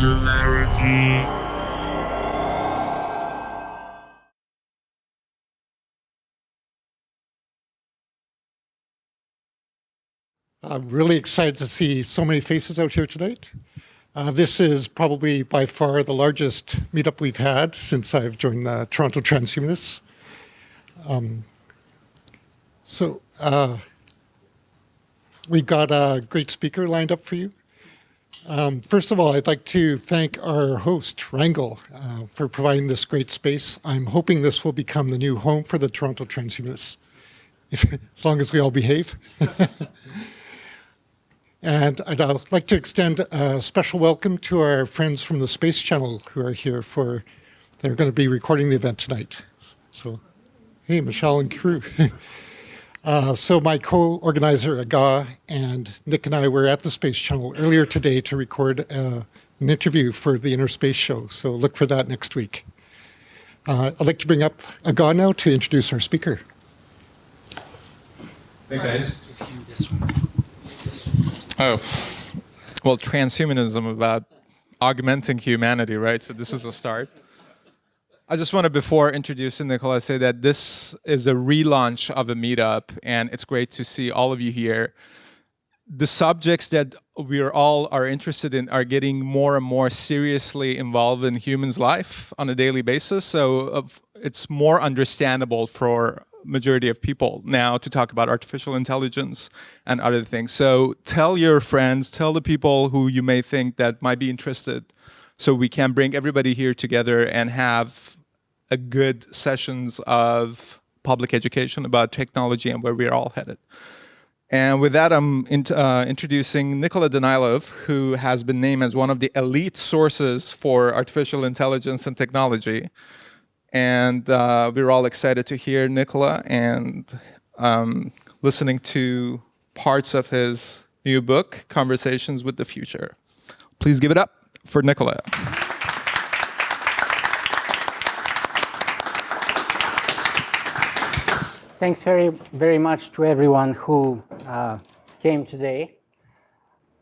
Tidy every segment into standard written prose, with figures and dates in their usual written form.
Singularity. I'm really excited to see so many faces out here tonight. This is probably by far the largest meetup we've had since I've joined the Toronto Transhumanists. We've got a great speaker lined up for you. First of all, I'd like to thank our host, Wrangle, for providing this great space. I'm hoping this will become the new home for the Toronto Transhumanists, as long as we all behave. And I'd like to extend a special welcome to our friends from the Space Channel who are here they're going to be recording the event tonight. So, hey, Michelle and crew. So my co-organizer, Aga, and Nick and I were at the Space Channel earlier today to record an interview for the Inner Space Show. So look for that next week. I'd like to bring up Aga now to introduce our speaker. Hey, guys. Oh, well, transhumanism about augmenting humanity, right? So this is a start. I just want to, before introducing Nicola, say that this is a relaunch of a meetup, and it's great to see all of you here. The subjects that we all are interested in are getting more and more seriously involved in humans' life on a daily basis, so it's more understandable for majority of people now to talk about artificial intelligence and other things. So tell your friends, tell the people who you may think that might be interested, so we can bring everybody here together and have a good sessions of public education about technology and where we're all headed. And with that, I'm introducing Nikola Danilov, who has been named as one of the elite sources for artificial intelligence and technology. And we're all excited to hear Nikola and listening to parts of his new book, Conversations with the Future. Please give it up for Nikola. Thanks very, very much to everyone who came today.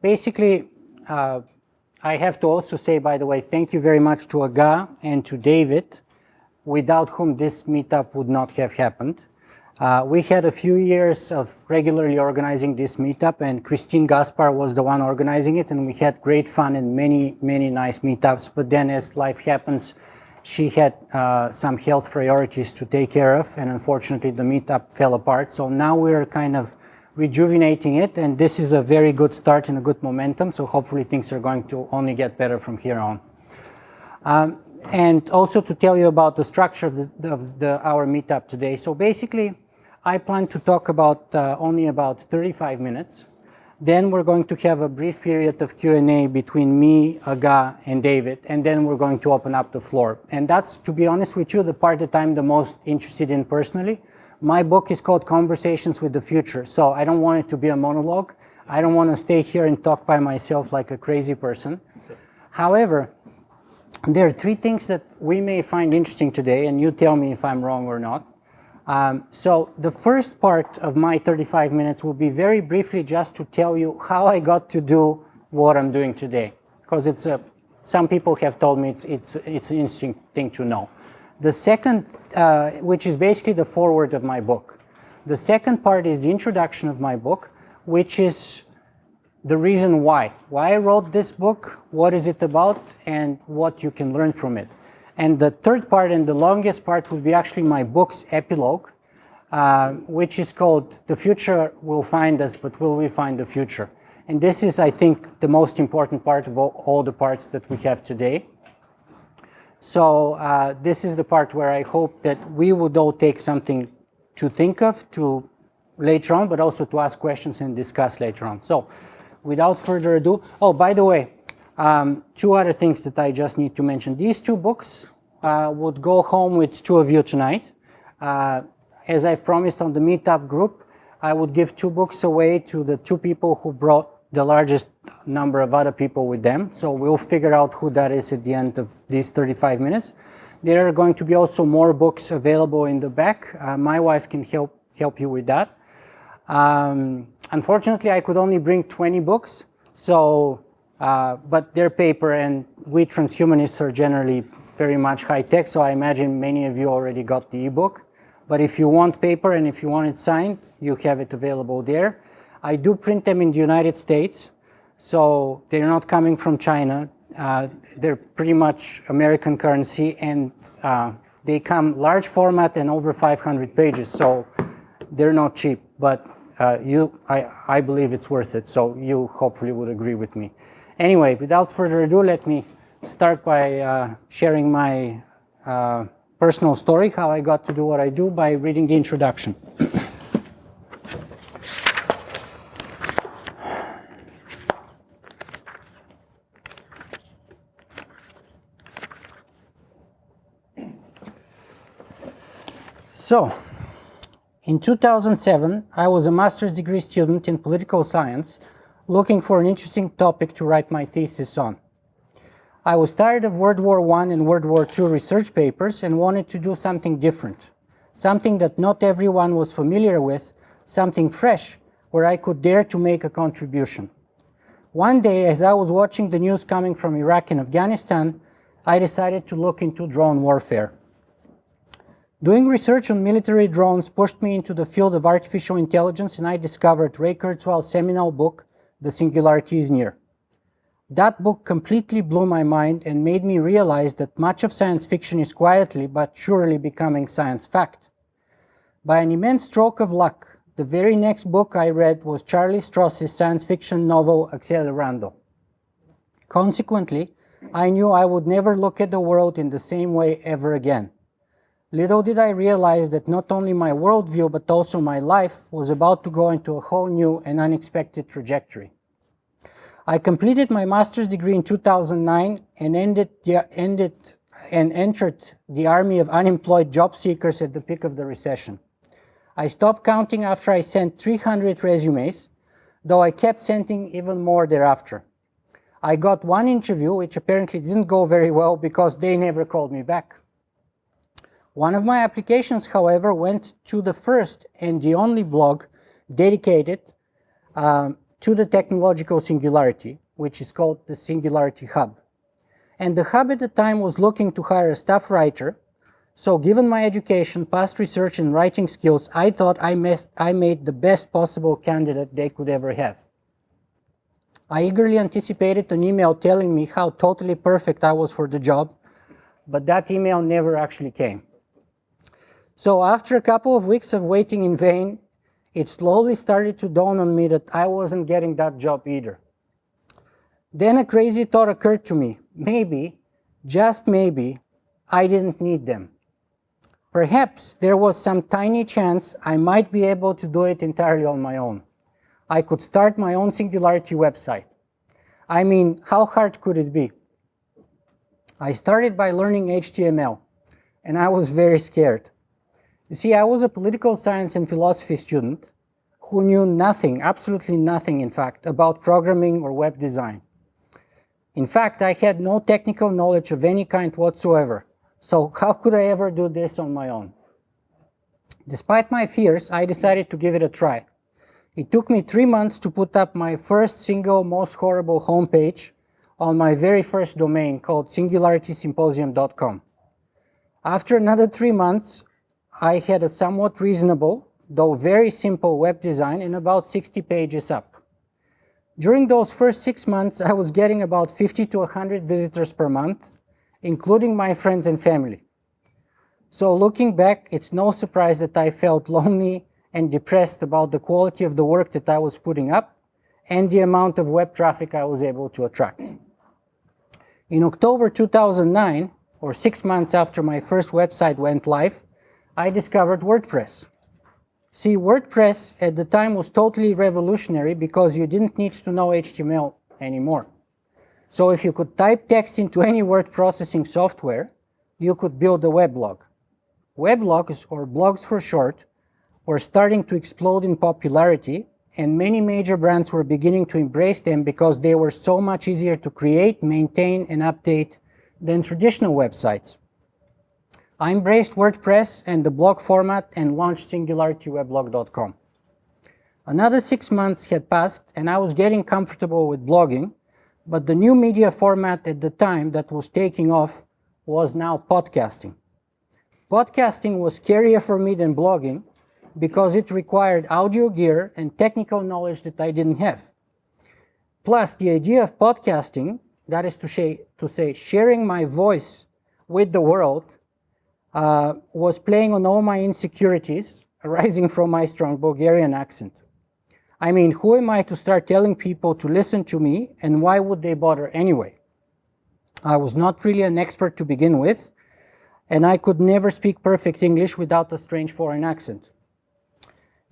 Basically, I have to also say, by the way, thank you very much to Aga and to David, without whom this meetup would not have happened. We had a few years of regularly organizing this meetup, and Christine Gaspar was the one organizing it, and we had great fun and many, many nice meetups. But then as life happens, she had some health priorities to take care of, and unfortunately the meetup fell apart. So now we're kind of rejuvenating it, and this is a very good start and a good momentum, so hopefully things are going to only get better from here on. And also to tell you about the structure of our meetup today. So basically, I plan to talk about only about 35 minutes. Then we're going to have a brief period of Q&A between me, Aga, and David, and then we're going to open up the floor. And that's, to be honest with you, the part that I'm the most interested in personally. My book is called Conversations with the Future, so I don't want it to be a monologue. I don't want to stay here and talk by myself like a crazy person. However, there are three things that we may find interesting today, and you tell me if I'm wrong or not. So the first part of my 35 minutes will be very briefly just to tell you how I got to do what I'm doing today, because some people have told me it's an interesting thing to know. The second, which is basically the foreword of my book. The second part is the introduction of my book, which is the reason why I wrote this book, what is it about, and what you can learn from it. And the third part and the longest part will be actually my book's epilogue, which is called The Future Will Find Us, but Will We Find the Future? And this is, I think, the most important part of all the parts that we have today. So this is the part where I hope that we would all take something to think of to later on, but also to ask questions and discuss later on. So without further ado, oh, by the way, two other things that I just need to mention. These two books would go home with two of you tonight. As I've promised on the meetup group, I would give two books away to the two people who brought the largest number of other people with them. So we'll figure out who that is at the end of these 35 minutes. There are going to be also more books available in the back. My wife can help you with that. Unfortunately, I could only bring 20 books. So But they're paper, and we transhumanists are generally very much high-tech, so I imagine many of you already got the ebook. But if you want paper and if you want it signed, you have it available there. I do print them in the United States, so they're not coming from China. They're pretty much American currency, and they come large format and over 500 pages, so they're not cheap. But I believe it's worth it, so you hopefully would agree with me. Anyway, without further ado, let me start by sharing my personal story, how I got to do what I do, by reading the introduction. So, in 2007, I was a master's degree student in political science, looking for an interesting topic to write my thesis on. I was tired of World War I and World War II research papers and wanted to do something different, something that not everyone was familiar with, something fresh, where I could dare to make a contribution. One day, as I was watching the news coming from Iraq and Afghanistan, I decided to look into drone warfare. Doing research on military drones pushed me into the field of artificial intelligence, and I discovered Ray Kurzweil's seminal book, The Singularity is Near. That book completely blew my mind and made me realize that much of science fiction is quietly but surely becoming science fact. By an immense stroke of luck, the very next book I read was Charlie Stross's science fiction novel Accelerando. Consequently, I knew I would never look at the world in the same way ever again. Little did I realize that not only my worldview but also my life was about to go into a whole new and unexpected trajectory. I completed my master's degree in 2009 and entered the army of unemployed job seekers at the peak of the recession. I stopped counting after I sent 300 resumes, though I kept sending even more thereafter. I got one interview, which apparently didn't go very well because they never called me back. One of my applications, however, went to the first and the only blog dedicated to the technological singularity, which is called the Singularity Hub. And the Hub at the time was looking to hire a staff writer, so given my education, past research, and writing skills, I thought I made the best possible candidate they could ever have. I eagerly anticipated an email telling me how totally perfect I was for the job, but that email never actually came. So after a couple of weeks of waiting in vain, it slowly started to dawn on me that I wasn't getting that job either. Then a crazy thought occurred to me. Maybe, just maybe, I didn't need them. Perhaps there was some tiny chance I might be able to do it entirely on my own. I could start my own Singularity website. I mean, how hard could it be? I started by learning HTML, and I was very scared. You see, I was a political science and philosophy student who knew nothing, absolutely nothing, in fact, about programming or web design. In fact, I had no technical knowledge of any kind whatsoever, so how could I ever do this on my own? Despite my fears, I decided to give it a try. It took me 3 months to put up my first single, most horrible homepage on my very first domain called singularitysymposium.com. After another 3 months, I had a somewhat reasonable, though very simple web design and about 60 pages up. During those first 6 months, I was getting about 50 to 100 visitors per month, including my friends and family. So looking back, it's no surprise that I felt lonely and depressed about the quality of the work that I was putting up and the amount of web traffic I was able to attract. In October 2009, or 6 months after my first website went live, I discovered WordPress. See, WordPress at the time was totally revolutionary because you didn't need to know HTML anymore. So if you could type text into any word processing software, you could build a weblog. Weblogs, or blogs for short, were starting to explode in popularity, and many major brands were beginning to embrace them because they were so much easier to create, maintain, and update than traditional websites. I embraced WordPress and the blog format and launched SingularityWeblog.com. Another 6 months had passed and I was getting comfortable with blogging, but the new media format at the time that was taking off was now podcasting. Podcasting was scarier for me than blogging because it required audio gear and technical knowledge that I didn't have. Plus, the idea of podcasting, that is to say sharing my voice with the world, was playing on all my insecurities arising from my strong Bulgarian accent. I mean, who am I to start telling people to listen to me, and why would they bother anyway? I was not really an expert to begin with, and I could never speak perfect English without a strange foreign accent.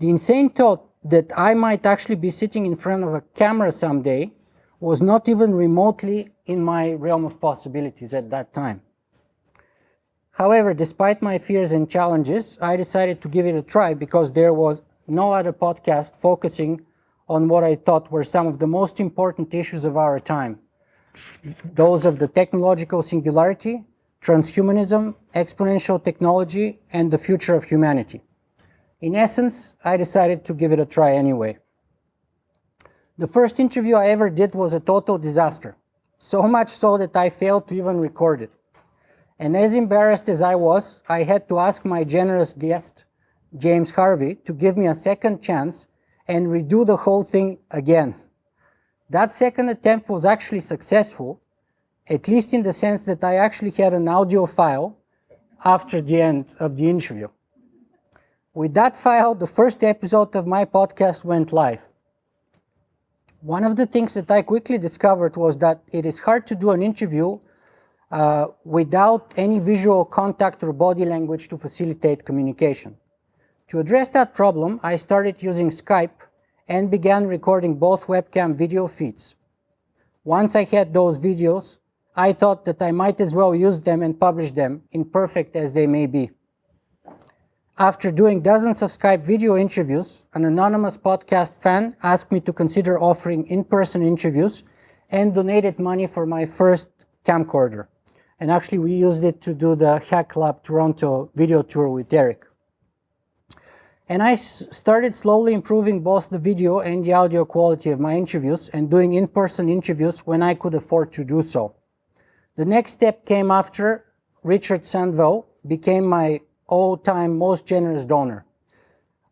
The insane thought that I might actually be sitting in front of a camera someday was not even remotely in my realm of possibilities at that time. However, despite my fears and challenges, I decided to give it a try because there was no other podcast focusing on what I thought were some of the most important issues of our time. Those of the technological singularity, transhumanism, exponential technology, and the future of humanity. In essence, I decided to give it a try anyway. The first interview I ever did was a total disaster, so much so that I failed to even record it. And as embarrassed as I was, I had to ask my generous guest, James Harvey, to give me a second chance and redo the whole thing again. That second attempt was actually successful, at least in the sense that I actually had an audio file after the end of the interview. With that file, the first episode of my podcast went live. One of the things that I quickly discovered was that it is hard to do an interview without any visual contact or body language to facilitate communication. To address that problem, I started using Skype and began recording both webcam video feeds. Once I had those videos, I thought that I might as well use them and publish them, imperfect as they may be. After doing dozens of Skype video interviews, an anonymous podcast fan asked me to consider offering in-person interviews and donated money for my first camcorder. And actually, we used it to do the Hack Lab Toronto video tour with Eric. And I started slowly improving both the video and the audio quality of my interviews and doing in-person interviews when I could afford to do so. The next step came after Richard Sandville became my all-time most generous donor.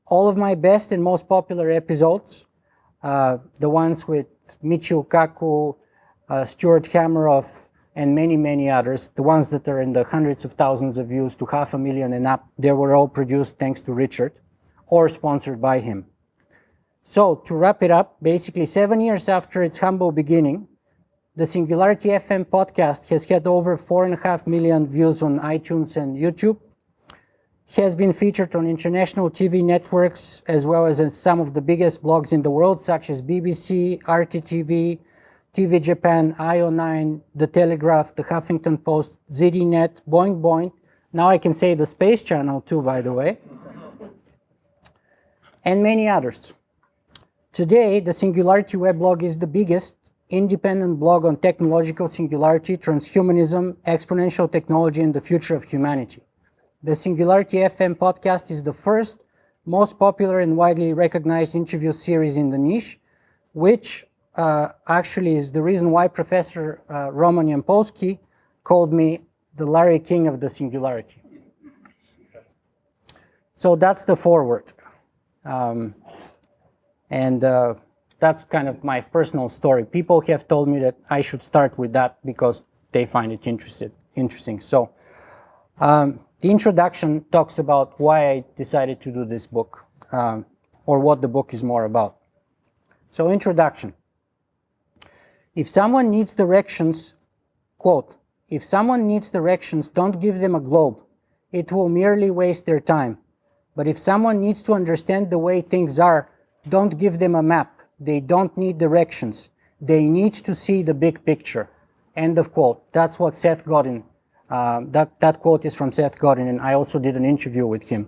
All of my best and most popular episodes, the ones with Michio Kaku, Stuart Hameroff, and many, many others, the ones that are in the hundreds of thousands of views to 500,000 and up, they were all produced thanks to Richard or sponsored by him. So to wrap it up, basically 7 years after its humble beginning, the Singularity FM podcast has had over 4.5 million views on iTunes and YouTube, has been featured on international TV networks as well as in some of the biggest blogs in the world, such as BBC, RTTV, TV Japan, IO9, The Telegraph, The Huffington Post, ZDNet, Boing Boing. Now I can say the Space Channel too, by the way, and many others. Today, the Singularity weblog is the biggest independent blog on technological singularity, transhumanism, exponential technology, and the future of humanity. The Singularity FM podcast is the first, most popular and widely recognized interview series in the niche, which actually is the reason why Professor Roman Yampolsky called me the Larry King of the Singularity. So that's the foreword. That's kind of my personal story. People have told me that I should start with that because they find it interesting. So the introduction talks about why I decided to do this book, or what the book is more about. So introduction. If someone needs directions, quote, if someone needs directions, don't give them a globe. It will merely waste their time. But if someone needs to understand the way things are, don't give them a map. They don't need directions. They need to see the big picture. End of quote. That's what Seth Godin, that quote is from Seth Godin, and I also did an interview with him.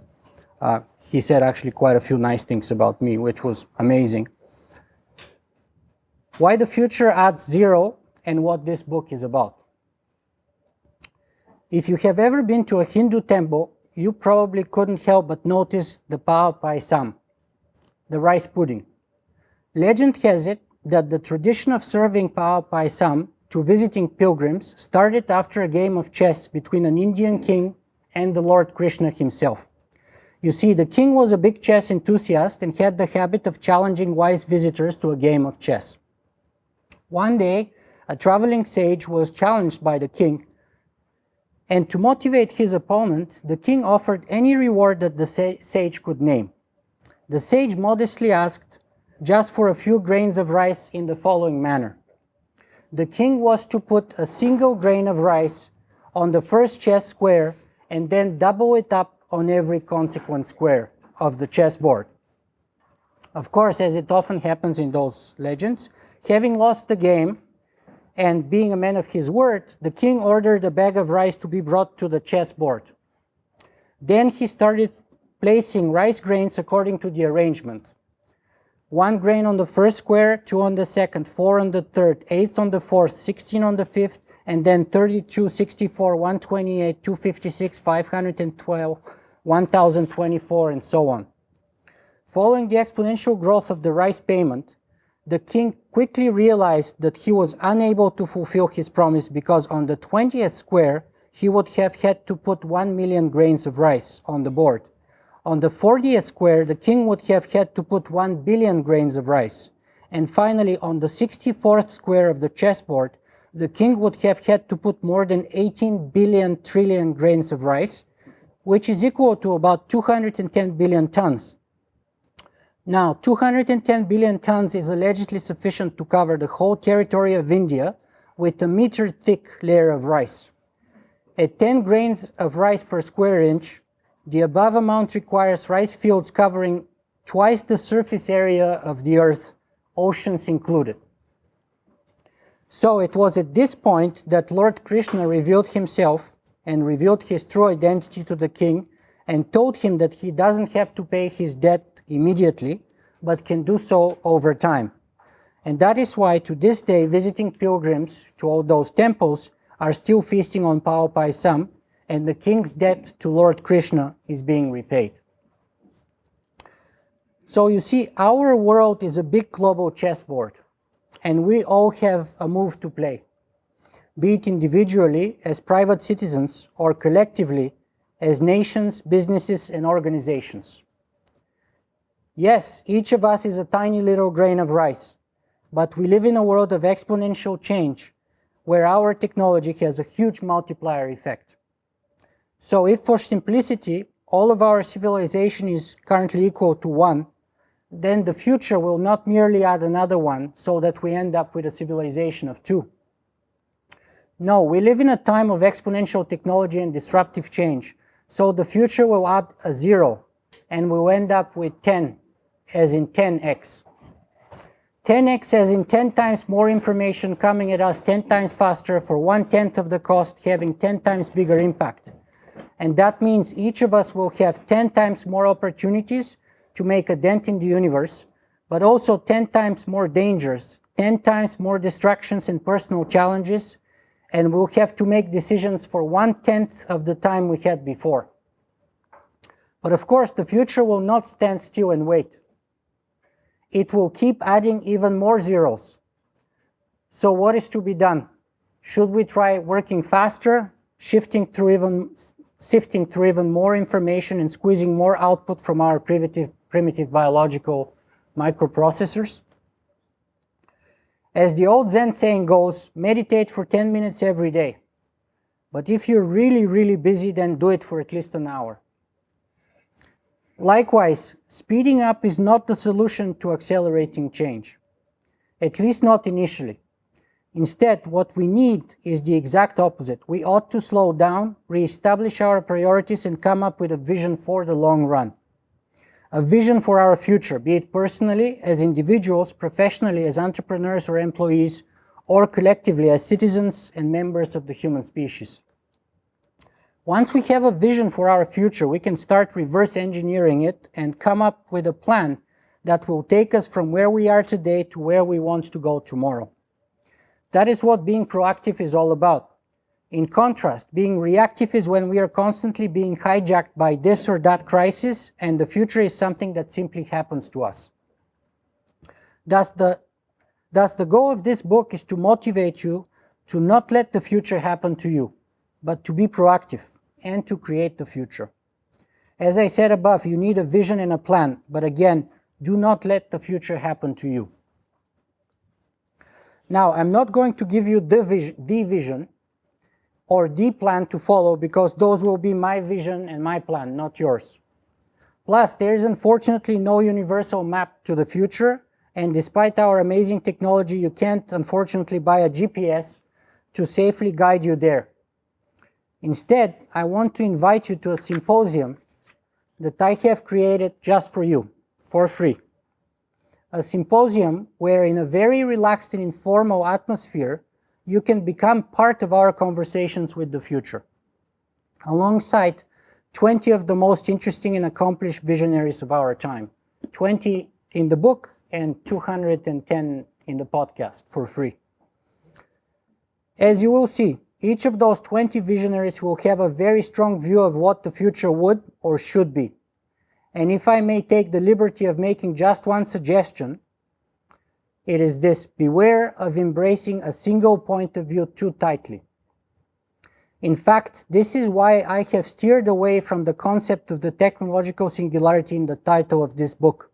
He said actually quite a few nice things about me, which was amazing. Why the future adds zero and what this book is about. If you have ever been to a Hindu temple, you probably couldn't help but notice the pao paisam, the rice pudding. Legend has it that the tradition of serving Pao Pai Sam to visiting pilgrims started after a game of chess between an Indian king and the Lord Krishna himself. You see, the king was a big chess enthusiast and had the habit of challenging wise visitors to a game of chess. One day, a traveling sage was challenged by the king, and to motivate his opponent, the king offered any reward that the sage could name. The sage modestly asked just for a few grains of rice in the following manner. The king was to put a single grain of rice on the first chess square and then double it up on every consequent square of the chessboard. Of course, as it often happens in those legends, having lost the game and being a man of his word, the king ordered a bag of rice to be brought to the chessboard. Then he started placing rice grains according to the arrangement. 1 grain on the first square, 2 on the second, 4 on the third, 8 on the fourth, 16 on the fifth, and then 32, 64, 128, 256, 512, 1024, and so on. Following the exponential growth of the rice payment, the king quickly realized that he was unable to fulfill his promise because on the 20th square, he would have had to put 1 million grains of rice on the board. On the 40th square, the king would have had to put 1 billion grains of rice. And finally, on the 64th square of the chessboard, the king would have had to put more than 18 billion trillion grains of rice, which is equal to about 210 billion tons. Now, 210 billion tons is allegedly sufficient to cover the whole territory of India with a meter-thick layer of rice. At 10 grains of rice per square inch, the above amount requires rice fields covering twice the surface area of the earth, oceans included. So it was at this point that Lord Krishna revealed himself and revealed his true identity to the king and told him that he doesn't have to pay his debt immediately, but can do so over time. And that is why to this day visiting pilgrims to all those temples are still feasting on Pao Pai Sam, and the king's debt to Lord Krishna is being repaid. So you see, our world is a big global chessboard, and we all have a move to play, be it individually as private citizens or collectively as nations, businesses, and organizations. Yes, each of us is a tiny little grain of rice, but we live in a world of exponential change where our technology has a huge multiplier effect. So if for simplicity, all of our civilization is currently equal to 1, then the future will not merely add another 1 so that we end up with a civilization of 2. No, we live in a time of exponential technology and disruptive change, so the future will add a 0 and we'll end up with 10, as in 10x. 10x as in 10 times more information coming at us 10 times faster for 1/10 of the cost, having 10 times bigger impact. And that means each of us will have 10 times more opportunities to make a dent in the universe, but also 10 times more dangers, 10 times more distractions and personal challenges, and we'll have to make decisions for 1/10 of the time we had before. But of course, the future will not stand still and wait. It will keep adding even more zeros. So what is to be done? Should we try working faster, sifting through even more information and squeezing more output from our primitive biological microprocessors? As the old Zen saying goes, meditate for 10 minutes every day. But if you're really, really busy, then do it for at least an hour. Likewise, speeding up is not the solution to accelerating change, at least not initially. Instead, what we need is the exact opposite. We ought to slow down, reestablish our priorities, and come up with a vision for the long run. A vision for our future, be it personally, as individuals, professionally, as entrepreneurs or employees, or collectively as citizens and members of the human species. Once we have a vision for our future, we can start reverse engineering it and come up with a plan that will take us from where we are today to where we want to go tomorrow. That is what being proactive is all about. In contrast, being reactive is when we are constantly being hijacked by this or that crisis, and the future is something that simply happens to us. Thus, the Thus, the goal of this book is to motivate you to not let the future happen to you, but to be proactive and to create the future. As I said above, you need a vision and a plan, but again, do not let the future happen to you. Now, I'm not going to give you the vision or the plan to follow, because those will be my vision and my plan, not yours. Plus, there is unfortunately no universal map to the future, and despite our amazing technology, you can't unfortunately buy a GPS to safely guide you there. Instead, I want to invite you to a symposium that I have created just for you, for free. A symposium where, in a very relaxed and informal atmosphere, you can become part of our conversations with the future, alongside 20 of the most interesting and accomplished visionaries of our time. 20 in the book and 210 in the podcast for free. As you will see, each of those 20 visionaries will have a very strong view of what the future would or should be. And if I may take the liberty of making just one suggestion, it is this: beware of embracing a single point of view too tightly. In fact, this is why I have steered away from the concept of the technological singularity in the title of this book.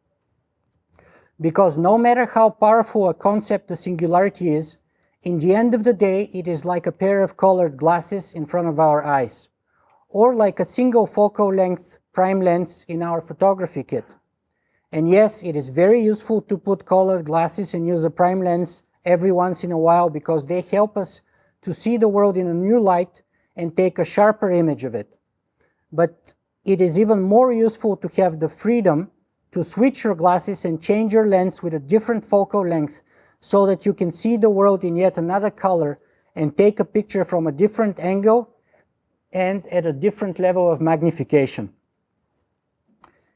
Because no matter how powerful a concept the singularity is, in the end of the day, it is like a pair of colored glasses in front of our eyes, or like a single focal length prime lens in our photography kit. And yes, it is very useful to put colored glasses and use a prime lens every once in a while, because they help us to see the world in a new light and take a sharper image of it. But it is even more useful to have the freedom to switch your glasses and change your lens with a different focal length, so that you can see the world in yet another color and take a picture from a different angle and at a different level of magnification.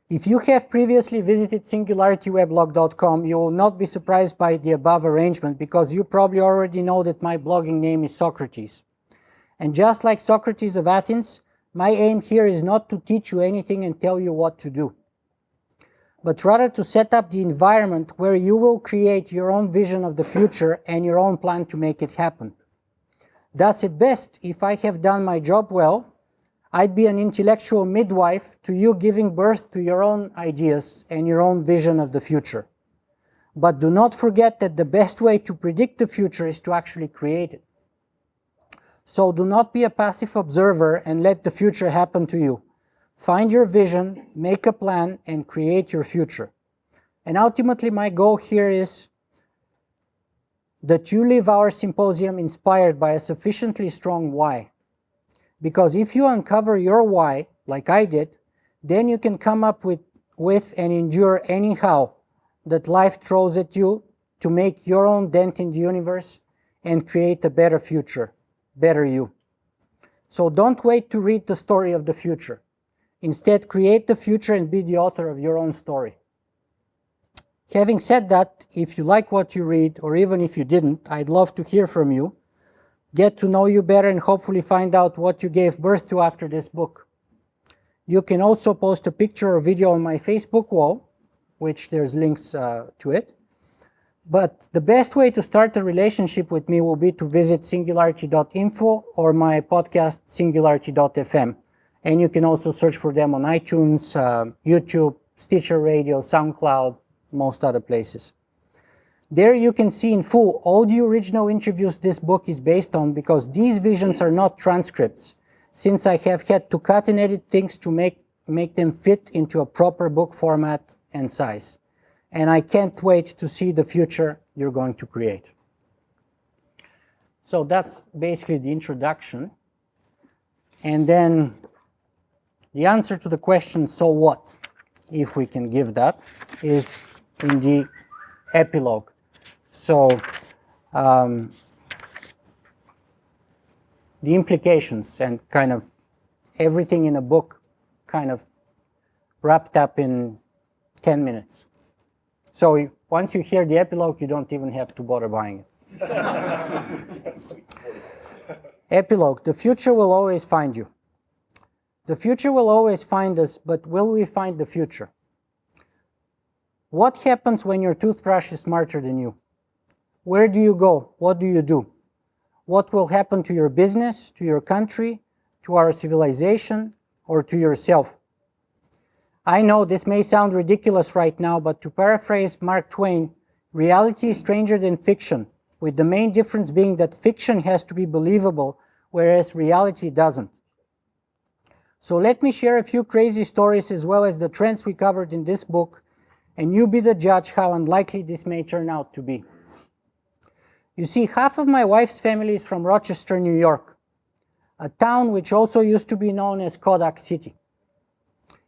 If you have previously visited singularityweblog.com, you will not be surprised by the above arrangement, because you probably already know that my blogging name is Socrates. And just like Socrates of Athens, my aim here is not to teach you anything and tell you what to do, but rather to set up the environment where you will create your own vision of the future and your own plan to make it happen. Thus, at best, if I have done my job well, I'd be an intellectual midwife to you giving birth to your own ideas and your own vision of the future. But do not forget that the best way to predict the future is to actually create it. So do not be a passive observer and let the future happen to you. Find your vision, make a plan, and create your future. And ultimately, my goal here is that you leave our symposium inspired by a sufficiently strong why. Because if you uncover your why, like I did, then you can come up with and endure anyhow that life throws at you to make your own dent in the universe and create a better future, better you. So don't wait to read the story of the future. Instead, create the future and be the author of your own story. Having said that, if you like what you read, or even if you didn't, I'd love to hear from you, get to know you better, and hopefully find out what you gave birth to after this book. You can also post a picture or video on my Facebook wall, which there's links to it. But the best way to start a relationship with me will be to visit singularity.info or my podcast singularity.fm. And you can also search for them on iTunes, YouTube, Stitcher Radio, SoundCloud, most other places. There you can see in full all the original interviews this book is based on, because these visions are not transcripts, since I have had to cut and edit things to make them fit into a proper book format and size. And I can't wait to see the future you're going to create. So that's basically the introduction. And then the answer to the question, so what, if we can give that, is in the epilogue. So the implications and kind of everything in a book kind of wrapped up in 10 minutes. So once you hear the epilogue, you don't even have to bother buying it. Epilogue: the future will always find you. The future will always find us, but will we find the future? What happens when your toothbrush is smarter than you? where do you go? What do you do? What will happen to your business, to your country, to our civilization, or to yourself? I know this may sound ridiculous right now, but to paraphrase Mark Twain, reality is stranger than fiction, with the main difference being that fiction has to be believable, whereas reality doesn't. So let me share a few crazy stories as well as the trends we covered in this book, and you be the judge how unlikely this may turn out to be. You see, half of my wife's family is from Rochester, New York, a town which also used to be known as Kodak City.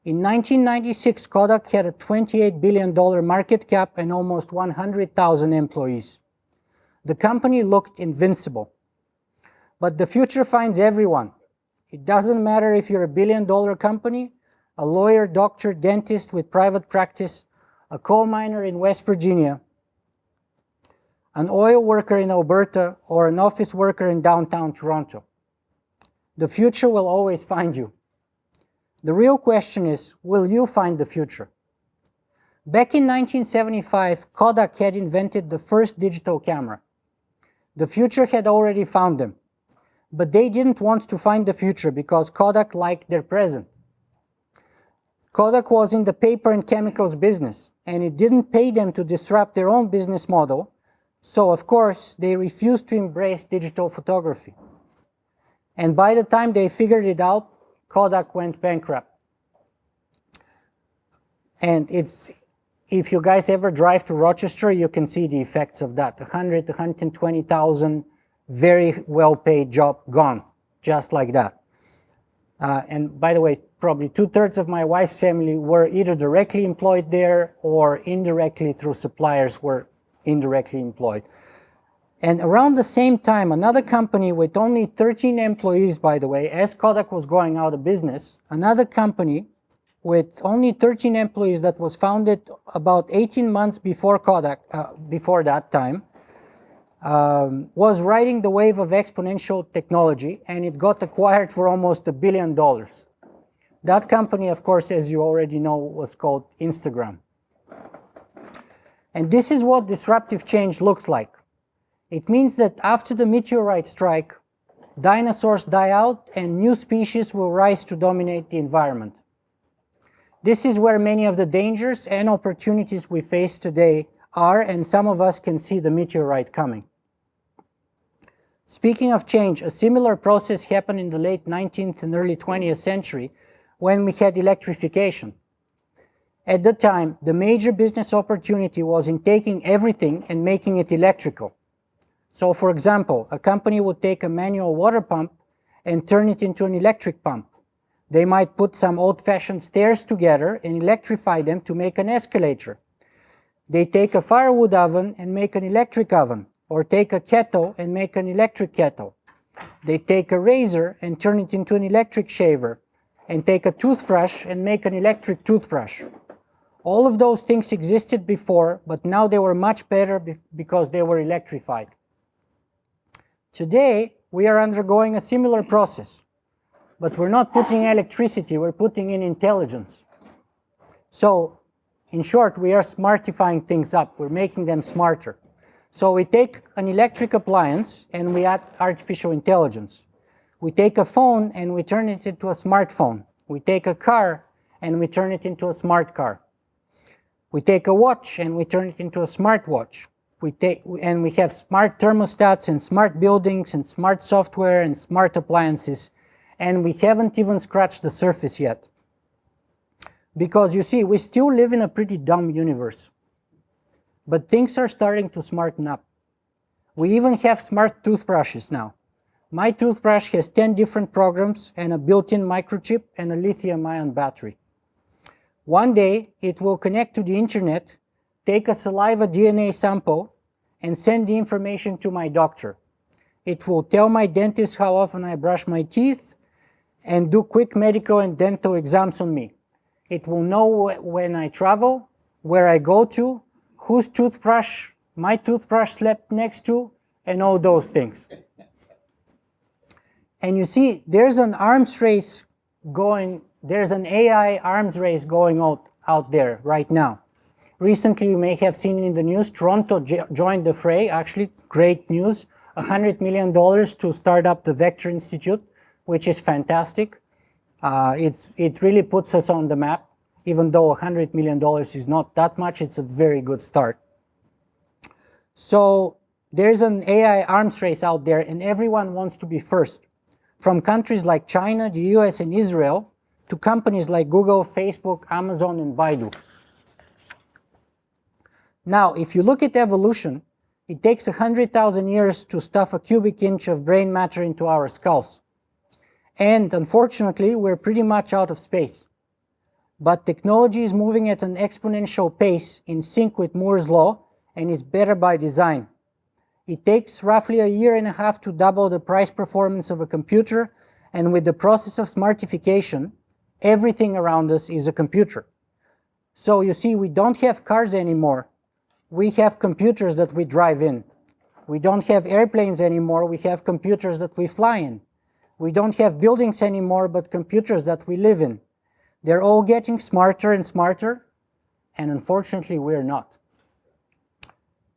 In 1996, Kodak had a $28 billion market cap and almost 100,000 employees. The company looked invincible. But the future finds everyone. It doesn't matter if you're a billion-dollar company, a lawyer, doctor, dentist with private practice, a coal miner in West Virginia, an oil worker in Alberta, or an office worker in downtown Toronto. The future will always find you. The real question is, will you find the future? Back in 1975, Kodak had invented the first digital camera. The future had already found them. But they didn't want to find the future because Kodak liked their present. Kodak was in the paper and chemicals business, and it didn't pay them to disrupt their own business model, so of course they refused to embrace digital photography. And by the time they figured it out, Kodak went bankrupt. And if you guys ever drive to Rochester, you can see the effects of that. 120,000 very well-paid job gone, just like that. And by the way, probably 2/3 of my wife's family were either directly employed there or indirectly through suppliers were indirectly employed. And around the same time, another company with only 13 employees, by the way, as Kodak was going out of business, another company with only 13 employees that was founded about 18 months before Kodak, before that time, was riding the wave of exponential technology, and it got acquired for almost $1 billion. That company, of course, as you already know, was called Instagram. And this is what disruptive change looks like. It means that after the meteorite strike, dinosaurs die out and new species will rise to dominate the environment. This is where many of the dangers and opportunities we face today are, and some of us can see the meteorite coming. Speaking of change, a similar process happened in the late 19th and early 20th century when we had electrification. At the time, the major business opportunity was in taking everything and making it electrical. So, for example, a company would take a manual water pump and turn it into an electric pump. They might put some old-fashioned stairs together and electrify them to make an escalator. They take a firewood oven and make an electric oven, or take a kettle and make an electric kettle. They take a razor and turn it into an electric shaver, and take a toothbrush and make an electric toothbrush. All of those things existed before, but now they were much better because they were electrified. Today, we are undergoing a similar process, but we're not putting electricity, we're putting in intelligence. So, in short, we are smartifying things up, we're making them smarter. So we take an electric appliance and we add artificial intelligence. We take a phone and we turn it into a smartphone. We take a car and we turn it into a smart car. We take a watch and we turn it into a smartwatch. And we have smart thermostats and smart buildings and smart software and smart appliances. And we haven't even scratched the surface yet. Because you see, we still live in a pretty dumb universe. But things are starting to smarten up. We even have smart toothbrushes now. My toothbrush has 10 different programs and a built-in microchip and a lithium-ion battery. One day, it will connect to the internet, take a saliva DNA sample, and send the information to my doctor. It will tell my dentist how often I brush my teeth and do quick medical and dental exams on me. It will know when I travel, where I go to, whose toothbrush my toothbrush slept next to, and all those things. And you see, there's an arms race going, there's an AI arms race going out there right now. Recently, you may have seen in the news, Toronto joined the fray. Actually, great news. $100 million to start up the Vector Institute, which is fantastic. It really puts us on the map. Even though $100 million is not that much, it's a very good start. So there's an AI arms race out there, and everyone wants to be first. From countries like China, the US, and Israel, to companies like Google, Facebook, Amazon, and Baidu. Now, if you look at evolution, it takes 100,000 years to stuff a cubic inch of brain matter into our skulls. And unfortunately, we're pretty much out of space. But technology is moving at an exponential pace in sync with Moore's law and is better by design. It takes roughly a year and a half to double the price performance of a computer, and with the process of smartification, everything around us is a computer. So you see, we don't have cars anymore. We have computers that we drive in. We don't have airplanes anymore. We have computers that we fly in. We don't have buildings anymore, but computers that we live in. They're all getting smarter and smarter, and unfortunately, we're not.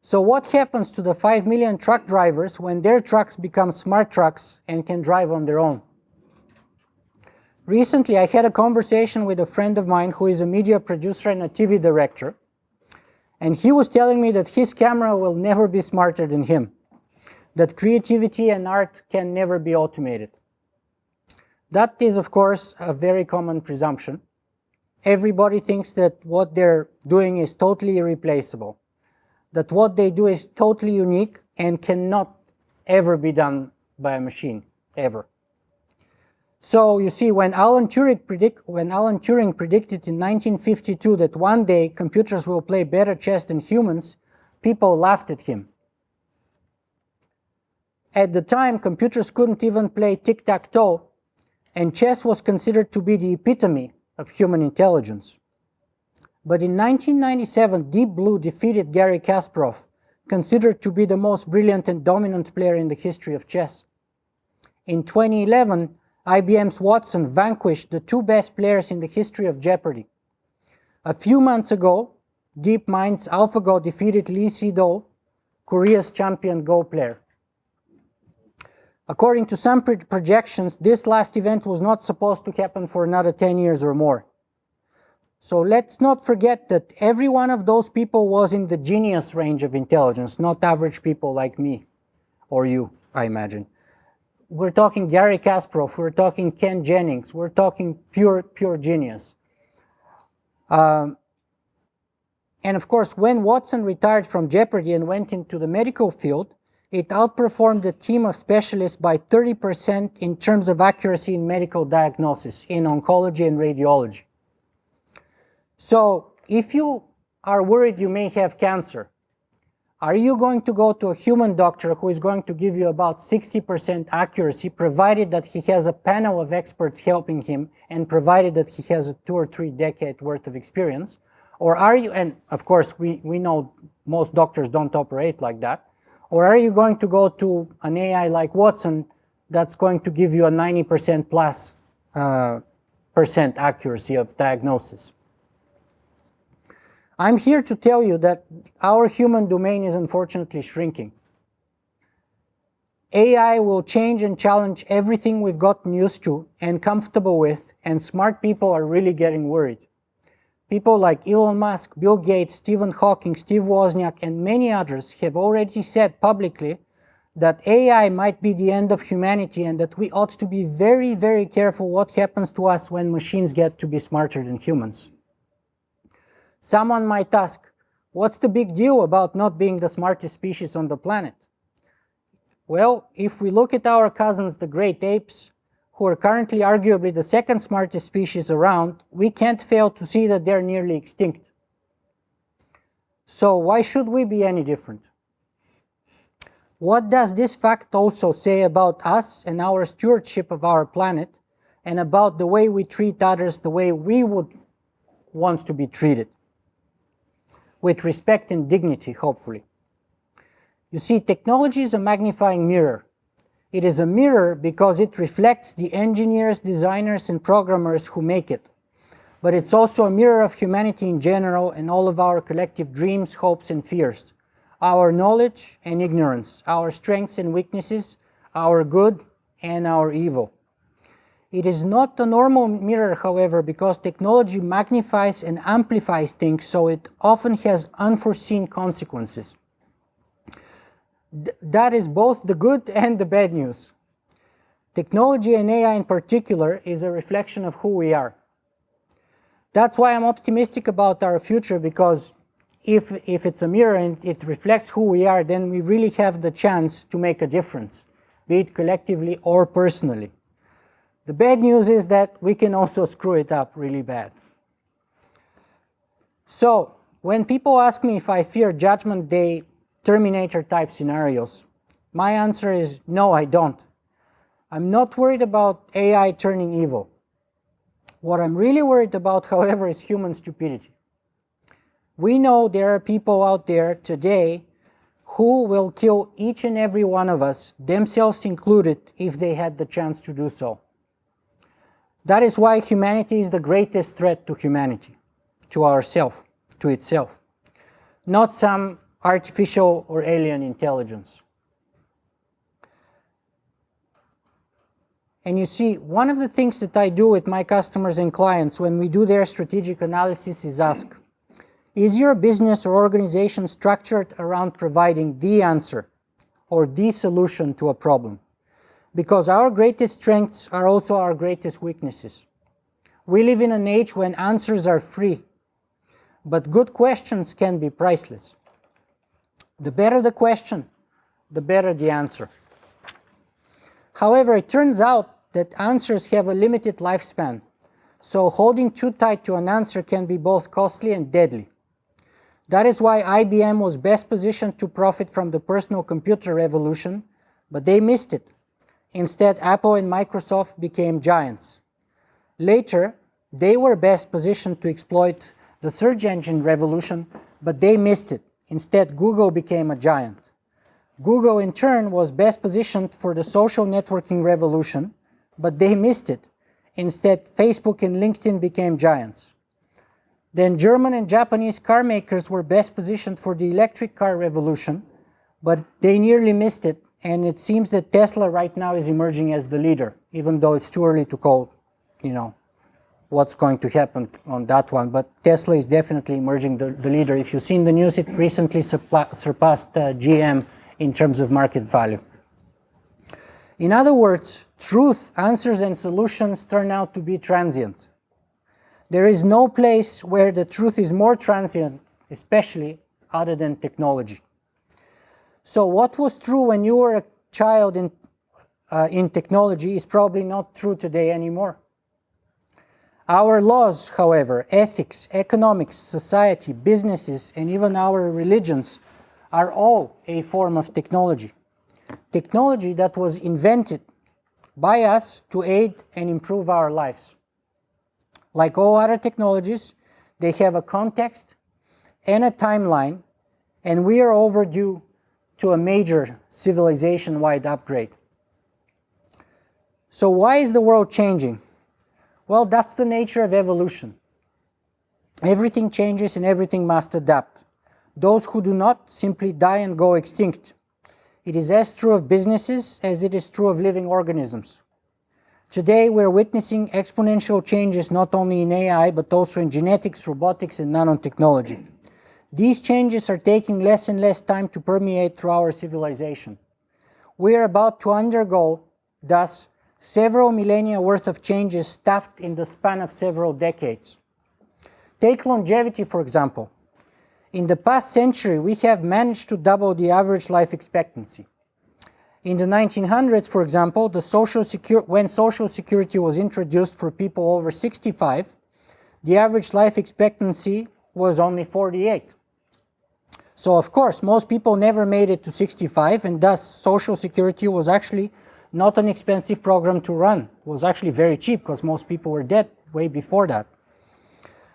So what happens to the 5 million truck drivers when their trucks become smart trucks and can drive on their own? Recently, I had a conversation with a friend of mine who is a media producer and a TV director, and he was telling me that his camera will never be smarter than him, that creativity and art can never be automated. That is, of course, a very common presumption. Everybody thinks that what they're doing is totally irreplaceable, that what they do is totally unique and cannot ever be done by a machine, ever. So you see, when Alan Turing predicted in 1952 that one day computers will play better chess than humans, people laughed at him. At the time, computers couldn't even play tic-tac-toe, and chess was considered to be the epitome of human intelligence. But in 1997, Deep Blue defeated Garry Kasparov, considered to be the most brilliant and dominant player in the history of chess. In 2011, IBM's Watson vanquished the two best players in the history of Jeopardy. A few months ago, DeepMind's AlphaGo defeated Lee Sedol, Korea's champion Go player. According to some projections, this last event was not supposed to happen for another 10 years or more. So let's not forget that every one of those people was in the genius range of intelligence, not average people like me or you, I imagine. We're talking Garry Kasparov, we're talking Ken Jennings, we're talking pure genius. And of course, when Watson retired from Jeopardy and went into the medical field, it outperformed the team of specialists by 30% in terms of accuracy in medical diagnosis, in oncology and radiology. So if you are worried you may have cancer, are you going to go to a human doctor who is going to give you about 60% accuracy, provided that he has a panel of experts helping him and provided that he has a 2 or 3 decade worth of experience? Or are you, and of course we know most doctors don't operate like that, or are you going to go to an AI like Watson that's going to give you a 90% plus percent accuracy of diagnosis? I'm here to tell you that our human domain is unfortunately shrinking. AI will change and challenge everything we've gotten used to and comfortable with, and smart people are really getting worried. People like Elon Musk, Bill Gates, Stephen Hawking, Steve Wozniak, and many others have already said publicly that AI might be the end of humanity and that we ought to be very, very careful what happens to us when machines get to be smarter than humans. Someone might ask, what's the big deal about not being the smartest species on the planet? Well, if we look at our cousins, the great apes, who are currently arguably the second smartest species around, we can't fail to see that they're nearly extinct. So why should we be any different? What does this fact also say about us and our stewardship of our planet, and about the way we treat others the way we would want to be treated? With respect and dignity, hopefully. You see, technology is a magnifying mirror. It is a mirror because it reflects the engineers, designers, and programmers who make it. but it's also a mirror of humanity in general and all of our collective dreams, hopes, and fears, our knowledge and ignorance, our strengths and weaknesses, our good and our evil. It is not a normal mirror, however, because technology magnifies and amplifies things, so it often has unforeseen consequences. That is both the good and the bad news. Technology and AI in particular is a reflection of who we are. That's why I'm optimistic about our future, because if it's a mirror and it reflects who we are, then we really have the chance to make a difference, be it collectively or personally. The bad news is that we can also screw it up really bad. So, when people ask me if I fear Judgment Day, Terminator-type scenarios, my answer is no, I don't. I'm not worried about AI turning evil. What I'm really worried about, however, is human stupidity. We know there are people out there today who will kill each and every one of us, themselves included, if they had the chance to do so. That is why humanity is the greatest threat to humanity, to ourselves, to itself, not some artificial or alien intelligence. And you see, one of the things that I do with my customers and clients when we do their strategic analysis is ask, is your business or organization structured around providing the answer or the solution to a problem? Because our greatest strengths are also our greatest weaknesses. We live in an age when answers are free, but good questions can be priceless. The better the question, the better the answer. However, it turns out that answers have a limited lifespan, so holding too tight to an answer can be both costly and deadly. That is why IBM was best positioned to profit from the personal computer revolution, but they missed it. Instead, Apple and Microsoft became giants. Later, they were best positioned to exploit the search engine revolution, but they missed it. Instead, Google became a giant. Google, in turn, was best positioned for the social networking revolution, but they missed it. Instead, Facebook and LinkedIn became giants. Then German and Japanese car makers were best positioned for the electric car revolution, but they nearly missed it, and it seems that Tesla right now is emerging as the leader, even though it's too early to call, what's going to happen on that one. But Tesla is definitely emerging the leader. If you've seen the news, it recently surpassed GM in terms of market value. In other words, truth, answers, and solutions turn out to be transient. There is no place where the truth is more transient, especially other than technology. So what was true when you were a child in technology is probably not true today anymore. Our laws, however, ethics, economics, society, businesses, and even our religions are all a form of technology. Technology that was invented by us to aid and improve our lives. Like all other technologies, they have a context and a timeline, and we are overdue to a major civilization-wide upgrade. So why is the world changing? Well, that's the nature of evolution. Everything changes and everything must adapt. Those who do not simply die and go extinct. It is as true of businesses as it is true of living organisms. Today, we're witnessing exponential changes not only in AI, but also in genetics, robotics, and nanotechnology. These changes are taking less and less time to permeate through our civilization. We are about to undergo, thus, several millennia worth of changes stuffed in the span of several decades. Take longevity, for example. In the past century, we have managed to double the average life expectancy. In the 1900s, for example, when Social Security was introduced for people over 65, the average life expectancy was only 48. So, of course, most people never made it to 65, and thus Social Security was actually not an expensive program to run. It was actually very cheap because most people were dead way before that.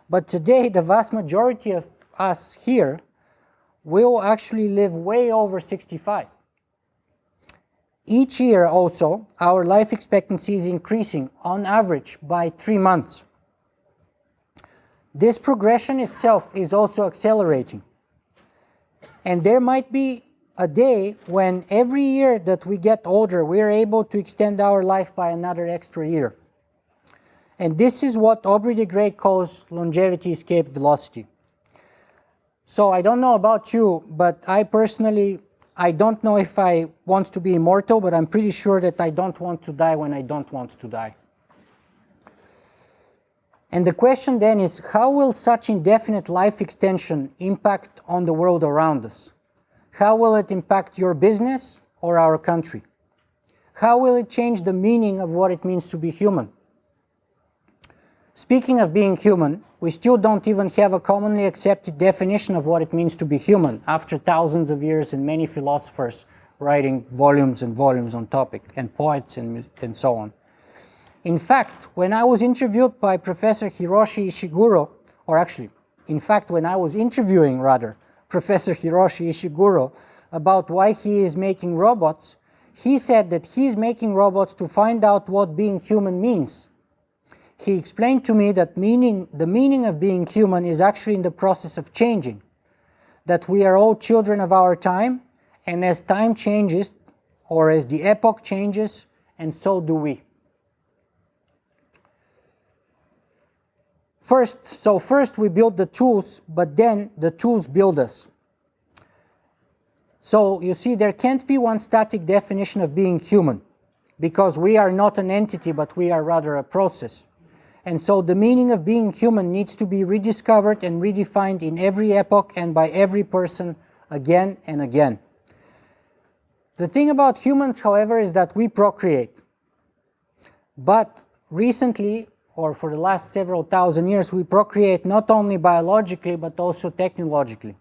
But today, the vast majority of us here will actually live way over 65. Each year also, our life expectancy is increasing on average by 3 months. this progression itself is also accelerating. And there might be a day when every year that we get older, we are able to extend our life by another extra year. And this is what Aubrey de Grey calls longevity escape velocity. So I don't know about you, but I personally, I don't know if I want to be immortal, but I'm pretty sure that I don't want to die when I don't want to die. And the question then is, how will such indefinite life extension impact on the world around us? How will it impact your business or our country? How will it change the meaning of what it means to be human? Speaking of being human, we still don't even have a commonly accepted definition of what it means to be human after thousands of years and many philosophers writing volumes and volumes on topic, and poets and so on. In fact, when I was interviewed by Professor Hiroshi Ishiguro, or actually, in fact, when I was interviewing, rather, Professor Hiroshi Ishiguro about why he is making robots, he said that he's making robots to find out what being human means. He explained to me that the meaning of being human is actually in the process of changing, that we are all children of our time, and as time changes, or as the epoch changes, and so do we. First we build the tools, but then the tools build us. So you see, there can't be one static definition of being human, because we are not an entity, but we are rather a process. And so the meaning of being human needs to be rediscovered and redefined in every epoch and by every person again and again. The thing about humans, however, is that we procreate. But recently, or for the last several thousand years, we procreate not only biologically, but also technologically.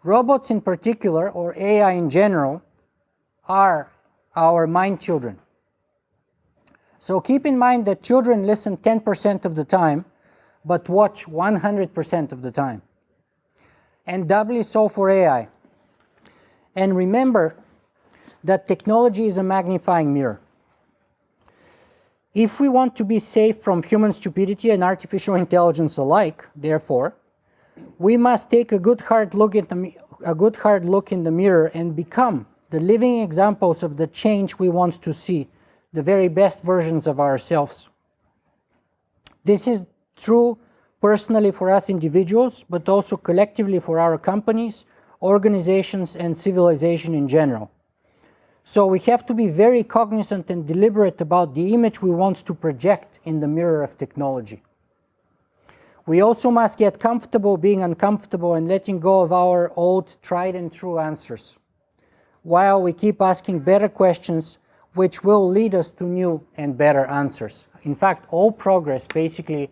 Robots in particular, or AI in general, are our mind children. So keep in mind that children listen 10% of the time, but watch 100% of the time. And doubly so for AI. And remember that technology is a magnifying mirror. If we want to be safe from human stupidity and artificial intelligence alike, therefore, we must take a good hard look in the mirror and become the living examples of the change we want to see, the very best versions of ourselves. This is true personally for us individuals, but also collectively for our companies, organizations, and civilization in general. So we have to be very cognizant and deliberate about the image we want to project in the mirror of technology. We also must get comfortable being uncomfortable and letting go of our old tried and true answers, while we keep asking better questions which will lead us to new and better answers. In fact, all progress basically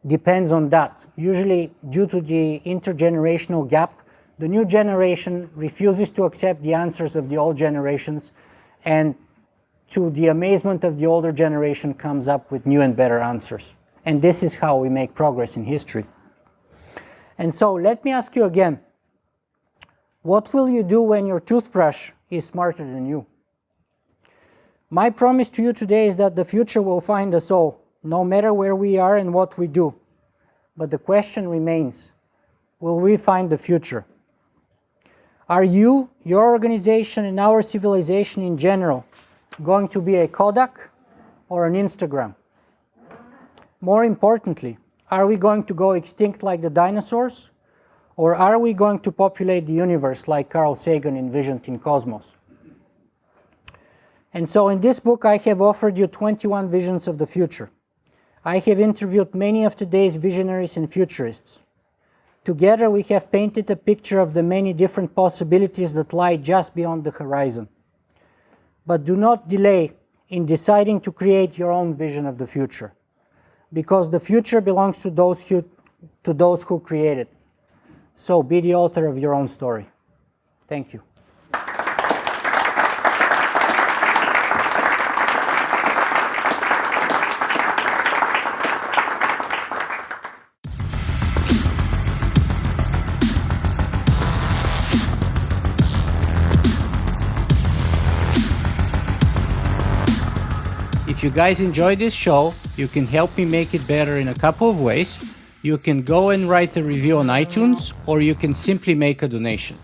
depends on that. Usually, due to the intergenerational gap, the new generation refuses to accept the answers of the old generations, and to the amazement of the older generation comes up with new and better answers. And this is how we make progress in history. And so let me ask you again, what will you do when your toothbrush is smarter than you? My promise to you today is that the future will find us all, no matter where we are and what we do. But the question remains, will we find the future? Are you, your organization, and our civilization in general going to be a Kodak or an Instagram? More importantly, are we going to go extinct like the dinosaurs? Or are we going to populate the universe like Carl Sagan envisioned in Cosmos? And so in this book, I have offered you 21 visions of the future. I have interviewed many of today's visionaries and futurists. Together, we have painted a picture of the many different possibilities that lie just beyond the horizon. But do not delay in deciding to create your own vision of the future, because the future belongs to those who create it. So be the author of your own story. Thank you. If you guys enjoyed this show, You can help me make it better in a couple of ways. You can go and write a review on iTunes, or you can simply make a donation.